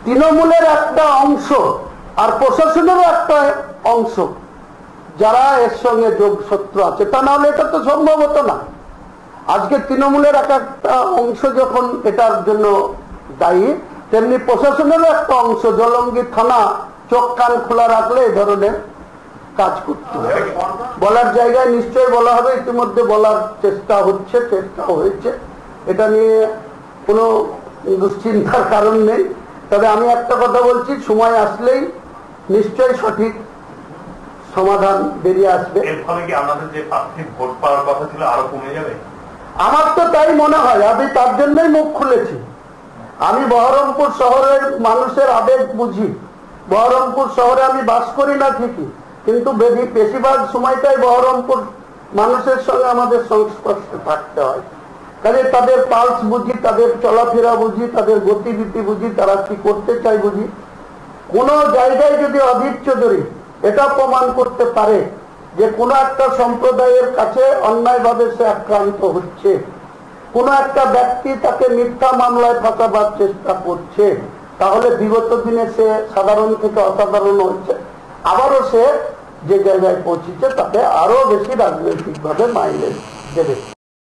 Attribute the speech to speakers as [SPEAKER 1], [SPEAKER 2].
[SPEAKER 1] তৃণমূলের একটা অংশ আর প্রশাসনেরও একটা অংশ যারা এর সঙ্গে যোগসূত্র আছে, তা না হলে এটা তো সম্ভব হতো না। আজকে তৃণমূলের একটা অংশ যখন এটার জন্য দায়ী, তেমনি প্রশাসনেরও একটা অংশ জলঙ্গি থানা চোখ কান খোলা রাখলে এই ধরনের কাজ করতে হবে। বলার জায়গায় নিশ্চয়ই বলা হবে, ইতিমধ্যে বলার চেষ্টা হয়েছে, এটা নিয়ে কোনো দুশ্চিন্তার কারণ নেই। তবে আমি একটা কথা বলছি, সময় আসলেই নিশ্চয়ই সঠিক সমাধান বেরিয়ে আসবে।
[SPEAKER 2] এর ফলে কি আমাদের যে প্রার্থী ভোট পাওয়ার কথা ছিল আরো কমে যাবে?
[SPEAKER 1] আমার তো তাই মনে হয়। আমি তার জন্যই মুখ খুলেছি। আমি বহরমপুর শহরের মানুষের আবেগ বুঝি। বহরমপুর শহরে আমি বাস করি না ঠিকই, কিন্তু বেশিরভাগ সময়টাই বহরমপুর মানুষের সঙ্গে আমাদের সংস্পর্শে থাকতে হয়। কাজে তাদের পালস বুঝি, তাদের চলাফেরা বুঝি, তাদের গতিবিধি বুঝি, তারা কি করতে চায় বুঝি। কোন জায়গায় যদি অধীর চৌধুরী এটা প্রমাণ করতে পারে যে কোনো একটা সম্প্রদায়ের কাছে অন্যায়ভাবে সে আক্রান্ত হচ্ছে, কোন একটা ব্যক্তি তাকে মিথ্যা মামলায় ফাঁসাবার চেষ্টা করছে, তাহলে বিগত দিনে সে সাধারণ থেকে অসাধারণ হচ্ছে, আবারও সে যে জায়গায় পৌঁছেছে তাতে আরো বেশি রাজনৈতিকভাবে মাইলেজ দেবে।